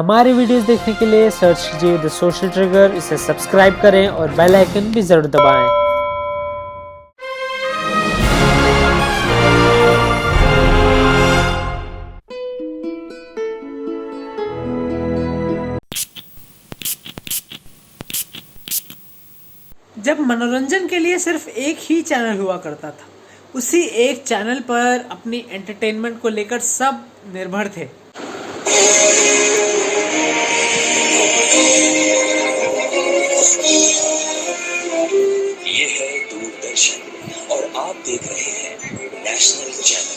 हमारी वीडियोस देखने के लिए सर्च कीजिए द सोशल ट्रिगर, इसे सब्सक्राइब करें और बेल आइकन भी जरूर दबाएं। जब मनोरंजन के लिए सिर्फ एक ही चैनल हुआ करता था, उसी एक चैनल पर अपनी एंटरटेनमेंट को लेकर सब निर्भर थे। ये है दूरदर्शन और आप देख रहे हैं नेशनल चैनल।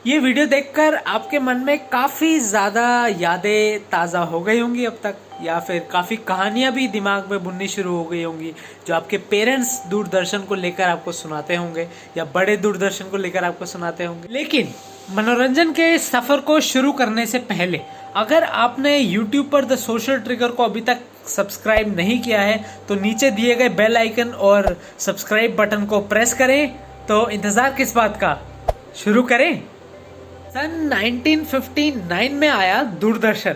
ये वीडियो देखकर आपके मन में काफी ज्यादा यादें ताजा हो गई होंगी अब तक, या फिर काफी कहानियां भी दिमाग में बुननी शुरू हो गई होंगी जो आपके पेरेंट्स दूरदर्शन को लेकर आपको सुनाते होंगे या बड़े दूरदर्शन को लेकर आपको सुनाते होंगे। लेकिन मनोरंजन के सफर को शुरू करने से पहले अगर आपने YouTube पर द सोशल ट्रिगर को अभी तक सब्सक्राइब नहीं किया है तो नीचे दिए गए बेल आइकन और सब्सक्राइब बटन को प्रेस करें। तो इंतजार किस बात का, शुरू करें। सन 1959 में आया दूरदर्शन।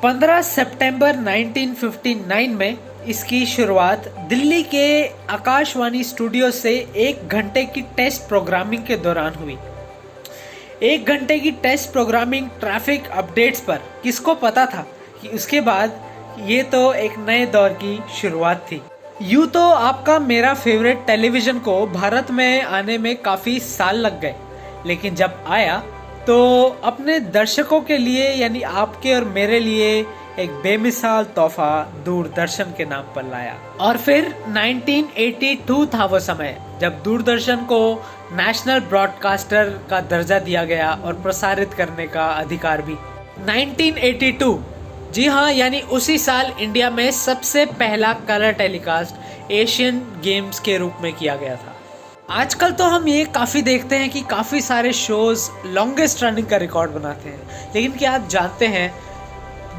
15 सितंबर 1959 में इसकी शुरुआत दिल्ली के आकाशवाणी स्टूडियो से 1 घंटे की टेस्ट प्रोग्रामिंग के दौरान हुई। 1 घंटे की टेस्ट प्रोग्रामिंग ट्रैफिक अपडेट्स पर किसको पता था कि उसके बाद ये तो एक नए दौर की शुरुआत थी। यूं तो आपका मेरा फेवरेट टेलीविजन को भारत में आने में काफी साल लग गए, लेकिन जब आया तो अपने दर्शकों के लिए यानी आपके और मेरे लिए एक बेमिसाल तोहफा दूरदर्शन के नाम पर लाया। और फिर 1982 था वो समय जब दूरदर्शन को नेशनल ब्रॉडकास्टर का दर्जा दिया गया और प्रसारित करने का अधिकार भी। 1982, जी हाँ, यानी उसी साल इंडिया में सबसे पहला कलर टेलीकास्ट एशियन गेम्स के रूप में किया गया था। आजकल तो हम ये काफ़ी देखते हैं कि काफ़ी सारे शोज लॉन्गेस्ट रनिंग का रिकॉर्ड बनाते हैं, लेकिन क्या आप जानते हैं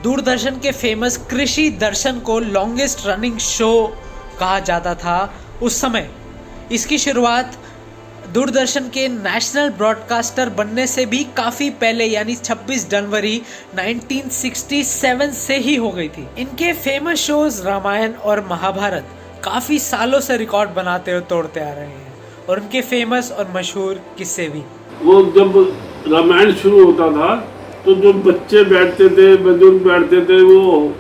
दूरदर्शन के फेमस कृषि दर्शन को लॉन्गेस्ट रनिंग शो कहा जाता था उस समय। इसकी शुरुआत दूरदर्शन के नेशनल ब्रॉडकास्टर बनने से भी काफ़ी पहले यानी 26 जनवरी 1967 से ही हो गई थी। इनके फेमस शोज रामायण और महाभारत काफ़ी सालों से रिकॉर्ड बनाते हुए तोड़ते आ रहे हैं, और उनके फेमस और मशहूर किस्से भी। वो जब रामायण शुरू होता था तो जो बच्चे बैठते थे, बुजुर्ग बैठते थे, वो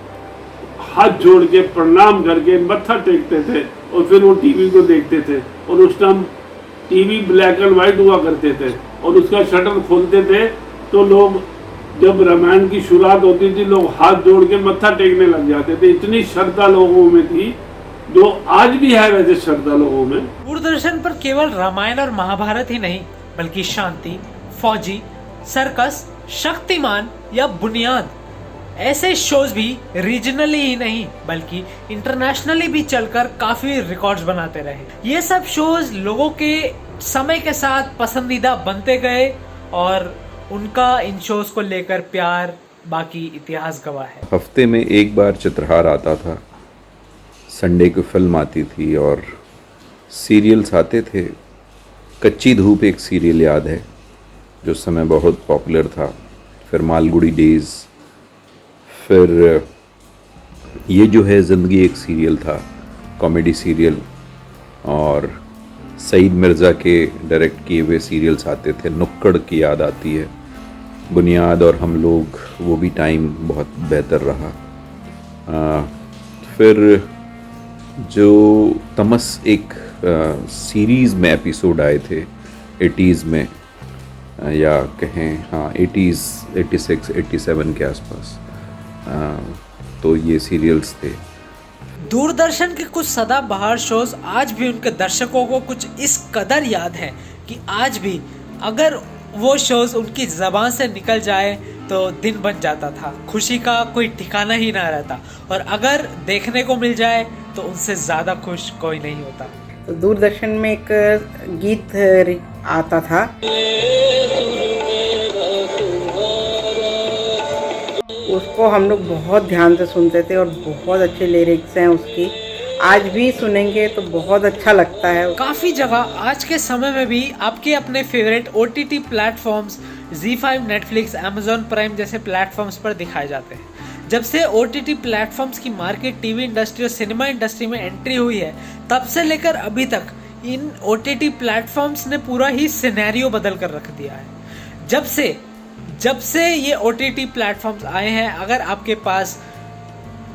हाथ जोड़ के प्रणाम करके मत्था टेकते थे और फिर वो टीवी को देखते थे। और उस time TV black and white हुआ करते थे और उसका शटर खोलते थे तो लोग, जब रामायण की शुरुआत होती थी, लोग हाथ जोड़ के मत्था टेकने लग जाते थे। इतनी श्रद्धा लोगों में थी, जो आज भी है वैसे श्रद्धा लोगों में। दूरदर्शन पर केवल रामायण और महाभारत ही नहीं बल्कि शांति, फौजी, सर्कस, शक्तिमान या बुनियाद ऐसे शोज भी रीजनली ही नहीं बल्कि इंटरनेशनली भी चलकर काफी रिकॉर्ड्स बनाते रहे। ये सब शोज लोगों के समय के साथ पसंदीदा बनते गए और उनका इन शोज को लेकर प्यार बाकी इतिहास गवाह है। हफ्ते में एक बार चित्रहार आता था, संडे को फिल्म आती थी और सीरियल्स आते थे। कच्ची धूप एक सीरियल याद है जो उस समय बहुत पॉपुलर था। फिर मालगुड़ी डेज़, फिर ये जो है ज़िंदगी एक सीरियल था, कॉमेडी सीरियल, और सईद मिर्ज़ा के डायरेक्ट किए हुए सीरियल्स आते थे। नुक्कड़ की याद आती है, बुनियाद और हम लोग, वो भी टाइम बहुत बेहतर रहा। फिर जो तमस एक सीरीज़ में एपिसोड आए थे 80s में, या कहें हाँ 80s, 86, 87 के आसपास, तो ये सीरियल्स थे। दूरदर्शन के कुछ सदाबहार शोज आज भी उनके दर्शकों को कुछ इस कदर याद है कि आज भी अगर वो शोज उनकी ज़बान से निकल जाए तो दिन बन जाता था, खुशी का कोई ठिकाना ही ना रहता, और अगर देखने को मिल जाए तो उनसे ज़्यादा खुश कोई नहीं होता। तो दूरदर्शन में एक गीत आता था, उसको हम लोग बहुत ध्यान से सुनते थे और बहुत अच्छे लिरिक्स हैं उसकी, आज भी सुनेंगे तो बहुत अच्छा लगता है। काफ़ी जगह आज के समय में भी आपके अपने favourite OTT platforms ZEE5, Netflix, Amazon prime जैसे प्लेटफॉर्म्स पर दिखाए जाते हैं। जब से OTT प्लेटफॉर्म्स की मार्केट टीवी इंडस्ट्री और सिनेमा इंडस्ट्री में एंट्री हुई है, तब से लेकर अभी तक इन OTT प्लेटफॉर्म्स ने पूरा ही सिनेरियो बदल कर रख दिया है। जब से ये OTT प्लेटफॉर्म्स आए हैं, अगर आपके पास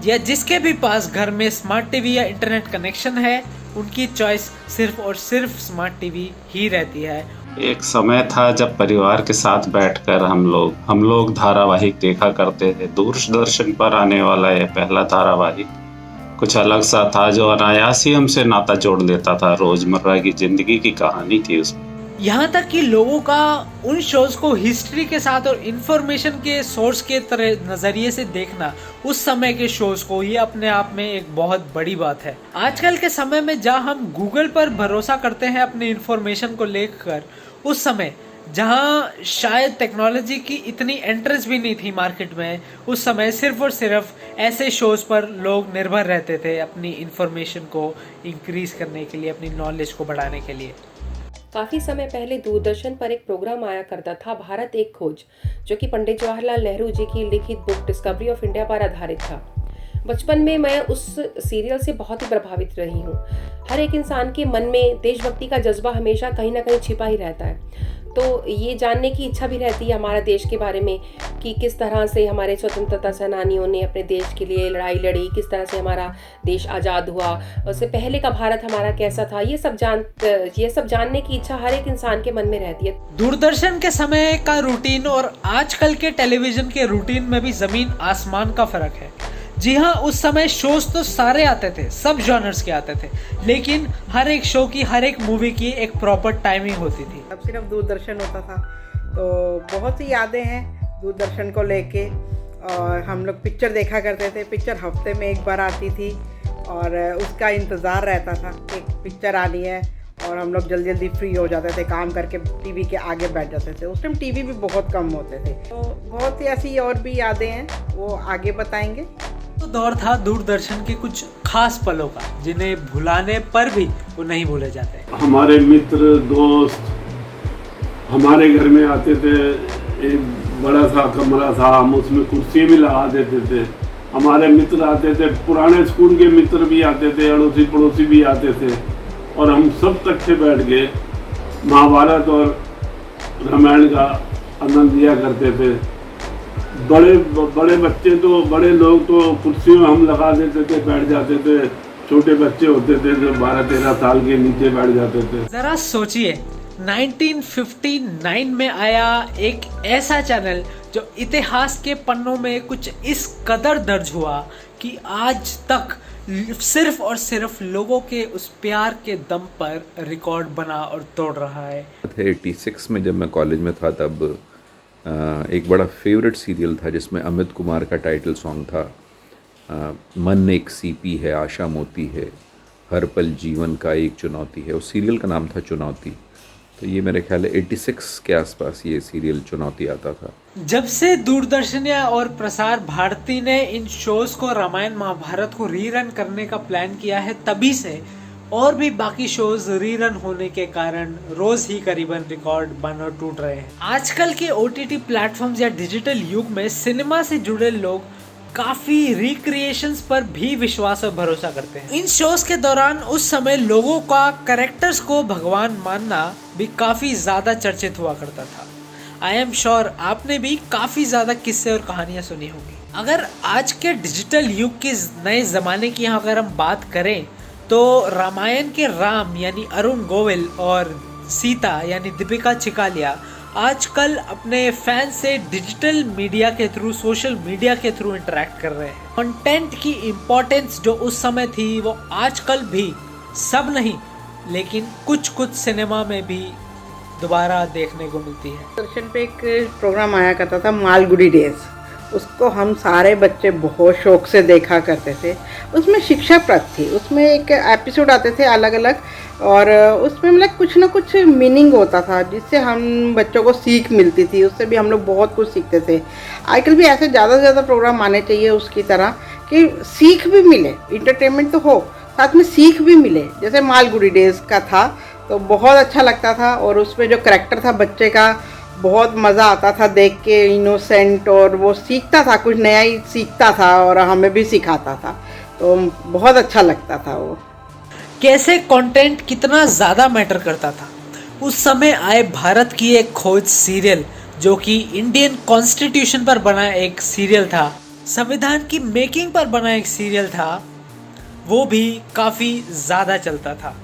या जिसके भी पास घर में स्मार्ट टीवी या इंटरनेट कनेक्शन है, उनकी चॉइस सिर्फ और सिर्फ स्मार्ट टीवी ही रहती है। एक समय था जब परिवार के साथ बैठकर हम लोग धारावाहिक देखा करते थे। दूरदर्शन पर आने वाला यह पहला धारावाहिक कुछ अलग सा था, जो अनायास ही हमसे नाता जोड़ लेता था। रोजमर्रा की जिंदगी की कहानी थी उसमें। यहाँ तक कि लोगों का उन शोज को हिस्ट्री के साथ और इंफॉर्मेशन के सोर्स के तरह नजरिए से देखना, उस समय के शोज को, ये अपने आप में एक बहुत बड़ी बात है। आजकल के समय में जहाँ हम गूगल पर भरोसा करते हैं अपनी इंफॉर्मेशन को लेकर, उस समय जहाँ शायद टेक्नोलॉजी की इतनी एंट्रेंस भी नहीं थी मार्केट में, उस समय सिर्फ और सिर्फ ऐसे शोज पर लोग निर्भर रहते थे अपनी इंफॉर्मेशन को इंक्रीज करने के लिए, अपनी नॉलेज को बढ़ाने के लिए। काफ़ी समय पहले दूरदर्शन पर एक प्रोग्राम आया करता था, भारत एक खोज, जो कि पंडित जवाहरलाल नेहरू जी की लिखित बुक डिस्कवरी ऑफ इंडिया पर आधारित था। बचपन में मैं उस सीरियल से बहुत ही प्रभावित रही हूँ। हर एक इंसान के मन में देशभक्ति का जज्बा हमेशा कहीं ना कहीं छिपा ही रहता है। तो ये जानने की इच्छा भी रहती है हमारे देश के बारे में, कि किस तरह से हमारे स्वतंत्रता सेनानियों ने अपने देश के लिए लड़ाई लड़ी, किस तरह से हमारा देश आज़ाद हुआ, उससे पहले का भारत हमारा कैसा था। ये सब जानने की इच्छा हर एक इंसान के मन में रहती है। दूरदर्शन के समय का रूटीन और आजकल के टेलीविजन के रूटीन में भी जमीन आसमान का फर्क है। जी हाँ, उस समय शोज तो सारे आते थे, सब जॉनर्स के आते थे, लेकिन हर एक शो की, हर एक मूवी की एक प्रॉपर टाइमिंग होती थी। अब सिर्फ दूरदर्शन होता था, तो बहुत सी यादें हैं दूरदर्शन को लेके। और हम लोग पिक्चर देखा करते थे। पिक्चर हफ्ते में एक बार आती थी और उसका इंतज़ार रहता था कि पिक्चर आनी है, और हम लोग जल्दी जल्दी फ्री हो जाते थे, काम करके टीवी के आगे बैठ जाते थे। उस टाइम टीवी भी बहुत कम होते थे। तो बहुत सी ऐसी और भी यादें हैं, वो आगे बताएंगे। तो दौर था दूरदर्शन के कुछ खास पलों का, जिन्हें भुलाने पर भी वो नहीं भूले जाते। हमारे मित्र दोस्त हमारे घर में आते थे। एक बड़ा सा कमरा था, हम उसमें कुर्सी भी लगा देते थे। हमारे मित्र आते थे, पुराने स्कूल के मित्र भी आते थे, अड़ोसी पड़ोसी भी आते थे, और हम सब इकट्ठे बैठ के महाभारत और रामायण का आनंद लिया करते थे। बड़े बच्चे तो, बड़े लोग तो कुर्सी में हम लगा देते थे, बैठ जाते थे। छोटे बच्चे होते थे जो 12-13 साल के, नीचे बैठ जाते थे। जरा सोचिए, 1959 में आया एक ऐसा चैनल जो इतिहास के पन्नों में कुछ इस कदर दर्ज हुआ कि आज तक सिर्फ और सिर्फ लोगों के उस प्यार के दम पर रिकॉर्ड बना और तोड़ रहा है। 86 में जब मैं कॉलेज में था, तब एक बड़ा फेवरेट सीरियल था जिसमें अमित कुमार का टाइटल सॉन्ग था, मन एक सीपी है, आशा मोती है, हर पल जीवन का एक चुनौती है। उस सीरियल का नाम था चुनौती। तो ये मेरे ख्याल है 86 के आसपास ये सीरियल चुनौती आता था। जब से दूरदर्शन और प्रसार भारती ने इन शोज को, रामायण महाभारत को रीरन करने का प्लान किया है, तभी से और भी बाकी शोज रीरन होने के कारण रोज ही करीबन रिकॉर्ड बन और टूट रहे हैं। आजकल के OTT प्लेटफॉर्म्स या डिजिटल युग में सिनेमा से जुड़े लोग काफी रिक्रिएशंस पर भी विश्वास और भरोसा करते हैं। इन शोज के दौरान उस समय लोगों का कैरेक्टर्स को भगवान मानना भी काफी ज्यादा चर्चित हुआ करता था। आई एम श्योर आपने भी काफी ज्यादा किस्से और कहानियां सुनी होंगी। अगर आज के डिजिटल युग के नए जमाने की अगर हम बात करें, तो रामायण के राम यानी अरुण गोविल और सीता यानी दीपिका चिकालिया आजकल अपने फैन से डिजिटल मीडिया के थ्रू, सोशल मीडिया के थ्रू इंटरेक्ट कर रहे हैं। कंटेंट की इम्पोर्टेंस जो उस समय थी, वो आजकल भी, सब नहीं लेकिन कुछ सिनेमा में भी दोबारा देखने को मिलती है। दर्शन पे एक प्रोग्राम आया करता था, मालगुडी डेज। उसको हम सारे बच्चे बहुत शौक से देखा करते थे। उसमें शिक्षाप्रद थी, उसमें एक एपिसोड आते थे अलग अलग, और उसमें मतलब कुछ ना कुछ मीनिंग होता था जिससे हम बच्चों को सीख मिलती थी। उससे भी हम लोग बहुत कुछ सीखते थे। आजकल भी ऐसे ज़्यादा से ज़्यादा प्रोग्राम आने चाहिए उसकी तरह, कि सीख भी मिले। इंटरटेनमेंट तो हो, साथ में सीख भी मिले। जैसे मालगुडी डेज का था तो बहुत अच्छा लगता था, और उसमें जो करैक्टर था बच्चे का बहुत मज़ा आता था देख के, इनोसेंट, और वो सीखता था, कुछ नया ही सीखता था और हमें भी सिखाता था, तो बहुत अच्छा लगता था वो। कैसे कंटेंट कितना ज़्यादा मैटर करता था। उस समय आए भारत की एक खोज सीरियल, जो कि इंडियन कॉन्स्टिट्यूशन पर बना एक सीरियल था, संविधान की मेकिंग पर बना एक सीरियल था, वो भी काफ़ी ज़्यादा चलता था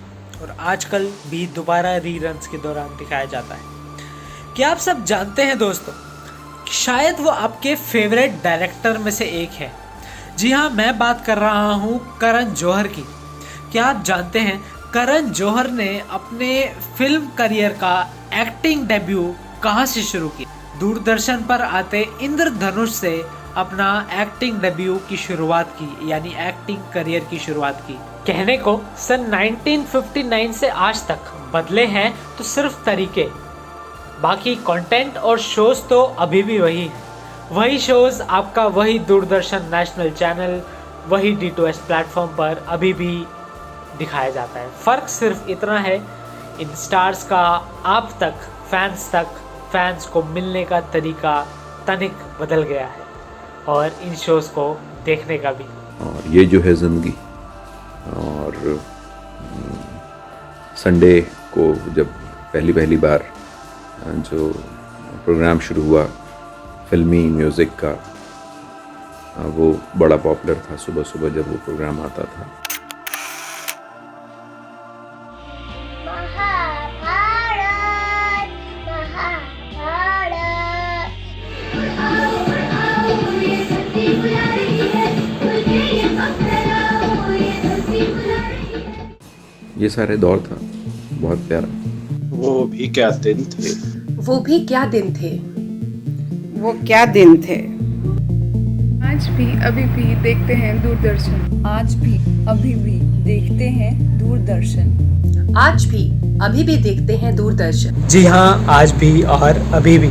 और आजकल भी दोबारा रीरन्स के दौरान दिखाया जाता है। क्या आप सब जानते हैं दोस्तों, शायद वो आपके फेवरेट डायरेक्टर में से एक है। जी हाँ, मैं बात कर रहा हूँ करण जौहर की। क्या आप जानते हैं करण जौहर ने अपने फिल्म करियर का एक्टिंग डेब्यू कहाँ से शुरू किया? दूरदर्शन पर आते इंद्रधनुष से अपना एक्टिंग डेब्यू की शुरुआत की, यानी एक्टिंग करियर की शुरुआत की। कहने को सन 1959 से आज तक बदले हैं तो सिर्फ तरीके, बाकी कंटेंट और शोज तो अभी भी वही है। वही शोज आपका वही दूरदर्शन नेशनल चैनल, वही D2S प्लेटफॉर्म पर अभी भी दिखाया जाता है। फ़र्क सिर्फ इतना है, इन स्टार्स का आप तक, फैंस को मिलने का तरीका तनिक बदल गया है, और इन शोज़ को देखने का भी। और ये जो है ज़िंदगी, और संडे को जब पहली बार जो प्रोग्राम शुरू हुआ फिल्मी म्यूज़िक का, वो बड़ा पॉपुलर था। सुबह जब वो प्रोग्राम आता था, ये सारे दौर था, बहुत प्यारा। वो भी क्या दिन थे, वो भी क्या दिन थे, वो क्या दिन थे। आज भी अभी भी देखते हैं दूरदर्शन। आज भी अभी भी देखते हैं दूरदर्शन। आज भी अभी भी देखते हैं दूरदर्शन। जी हाँ, आज भी और अभी भी।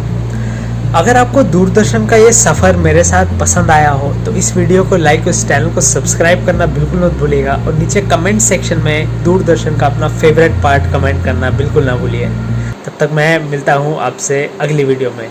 अगर आपको दूरदर्शन का ये सफ़र मेरे साथ पसंद आया हो तो इस वीडियो को लाइक और इस चैनल को सब्सक्राइब करना बिल्कुल मत भूलिएगा, और नीचे कमेंट सेक्शन में दूरदर्शन का अपना फेवरेट पार्ट कमेंट करना बिल्कुल ना भूलिए। तब तक मैं मिलता हूँ आपसे अगली वीडियो में।